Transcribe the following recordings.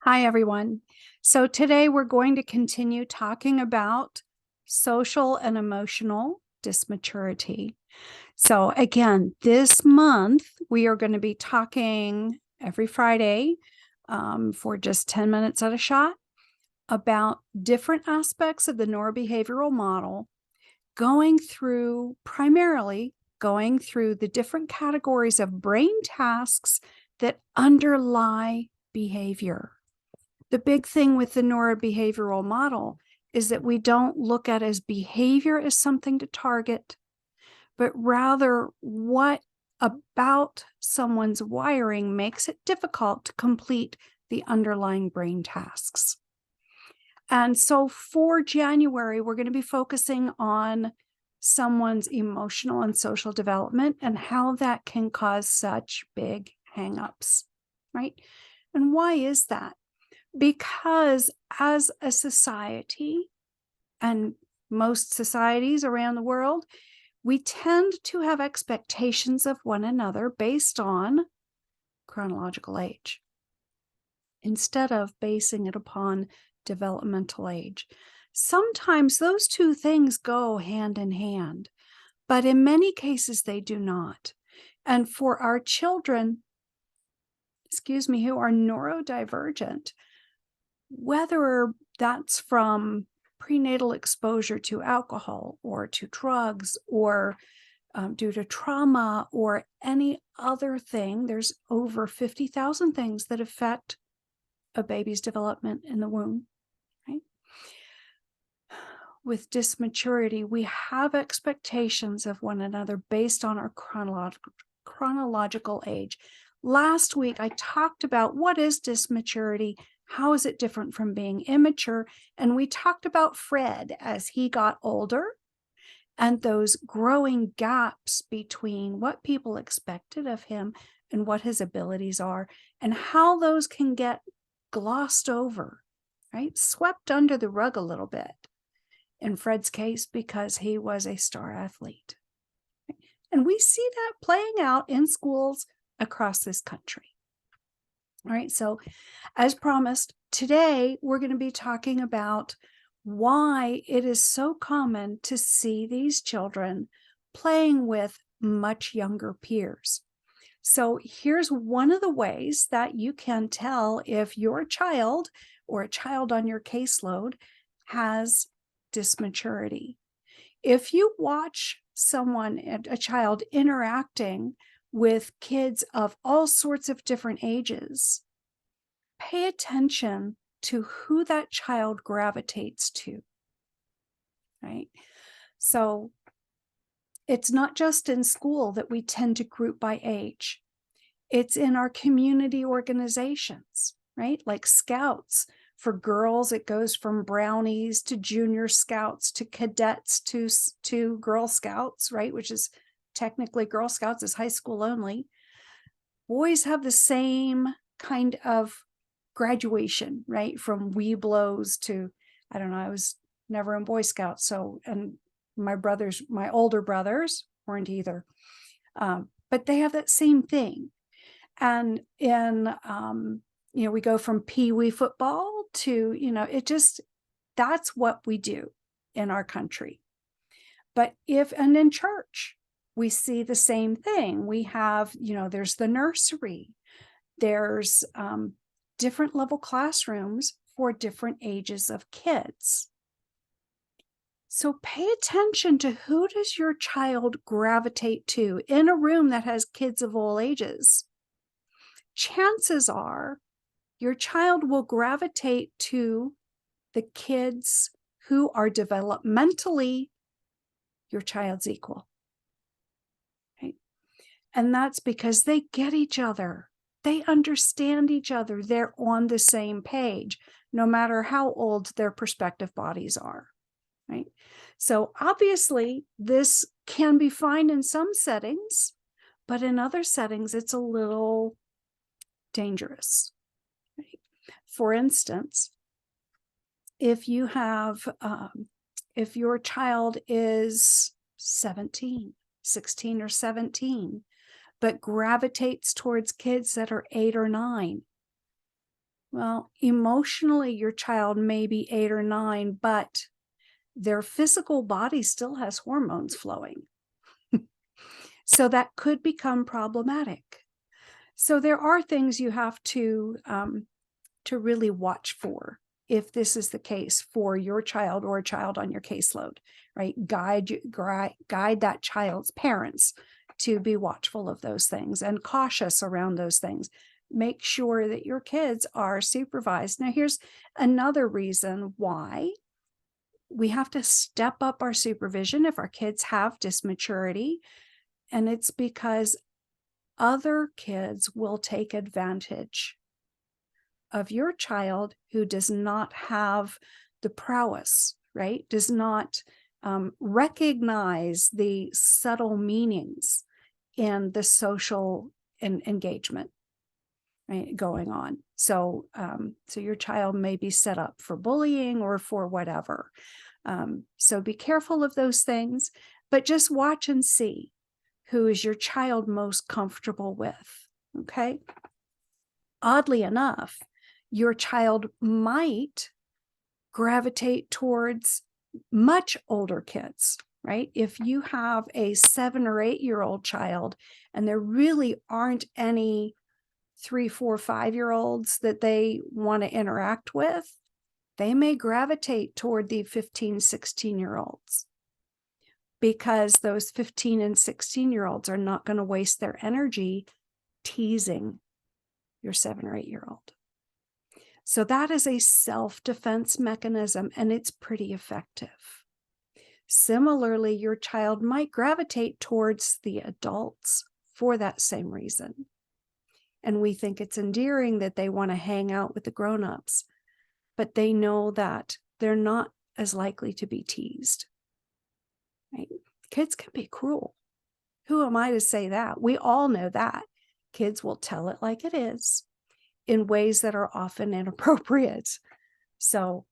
Hi, everyone. So today we're going to continue talking about social and emotional dysmaturity. So again, this month we are going to be talking every Friday for just 10 minutes at a shot about different aspects of the neurobehavioral model, primarily going through the different categories of brain tasks that underlie behavior. The big thing with the neurobehavioral model is that we don't look at as behavior as something to target, but rather what about someone's wiring makes it difficult to complete the underlying brain tasks. And so for January, we're going to be focusing on someone's emotional and social development and how that can cause such big hangups, right? And why is that? Because as a society, and most societies around the world, we tend to have expectations of one another based on chronological age instead of basing it upon developmental age. Sometimes those two things go hand in hand, but in many cases they do not. And for our children, who are neurodivergent, whether that's from prenatal exposure to alcohol or to drugs or due to trauma or any other thing, there's over 50,000 things that affect a baby's development in the womb, right? With dysmaturity, we have expectations of one another based on our chronological age. Last week, I talked about what is dysmaturity. How is it different from being immature? And we talked about Fred as he got older and those growing gaps between what people expected of him and what his abilities are, and how those can get glossed over, right? Swept under the rug a little bit in Fred's case because he was a star athlete. And we see that playing out in schools across this country. All right, so as promised, today we're going to be talking about why it is so common to see these children playing with much younger peers. So here's one of the ways that you can tell if your child or a child on your caseload has dysmaturity. If you watch a child interacting with kids of all sorts of different ages, pay attention to who that child gravitates to, right? So it's not just in school that we tend to group by age. It's in our community organizations, right? Like Scouts. For girls, it goes from brownies to junior scouts to cadets to Girl Scouts, right? Which is technically Girl Scouts is high school only. Boys have the same kind of graduation, right? From Weeblos to, I don't know, I was never in Boy Scouts. So, and my older brothers weren't either. But they have that same thing. And in, we go from Pee Wee football to, that's what we do in our country. And in church, we see the same thing. We have, there's the nursery, there's different level classrooms for different ages of kids. So pay attention to who does your child gravitate to in a room that has kids of all ages. Chances are your child will gravitate to the kids who are developmentally your child's equal. Right? And that's because they get each other. They understand each other. They're on the same page, no matter how old their respective bodies are. Right? So obviously, this can be fine in some settings, but in other settings, it's a little dangerous. Right? For instance, if you have, if your child is 16 or 17, but gravitates towards kids that are 8 or 9, Well, emotionally, your child may be 8 or 9, but their physical body still has hormones flowing. So that could become problematic. So there are things you have to really watch for if this is the case for your child or a child on your caseload, right? Guide that child's parents to be watchful of those things and cautious around those things. Make sure that your kids are supervised. Now, here's another reason why we have to step up our supervision if our kids have dysmaturity, and it's because other kids will take advantage of your child who does not have the prowess, right? Does not recognize the subtle meanings in the social engagement, right, going on. So, so your child may be set up for bullying or for whatever. So be careful of those things, but just watch and see who is your child most comfortable with, okay? Oddly enough, your child might gravitate towards much older kids, right? If you have a 7 or 8-year-old child and there really aren't any 3, 4, 5-year-olds that they want to interact with, they may gravitate toward the 15, 16-year-olds because those 15 and 16-year-olds are not going to waste their energy teasing your 7 or 8-year-old. So that is a self-defense mechanism, and it's pretty effective. Similarly, your child might gravitate towards the adults for that same reason. And we think it's endearing that they want to hang out with the grown-ups, but they know that they're not as likely to be teased. Right? Kids can be cruel. Who am I to say that? We all know that. Kids will tell it like it is in ways that are often inappropriate. So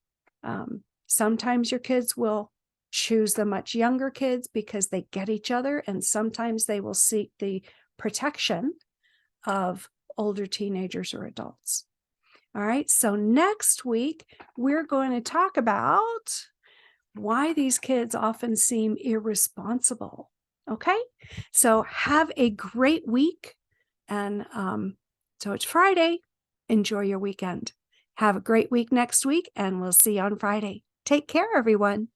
sometimes your kids will choose the much younger kids because they get each other, and sometimes they will seek the protection of older teenagers or adults. All right, so next week, we're going to talk about why these kids often seem irresponsible. Okay, so have a great week. And so it's Friday. Enjoy your weekend. Have a great week next week, and we'll see you on Friday. Take care, everyone.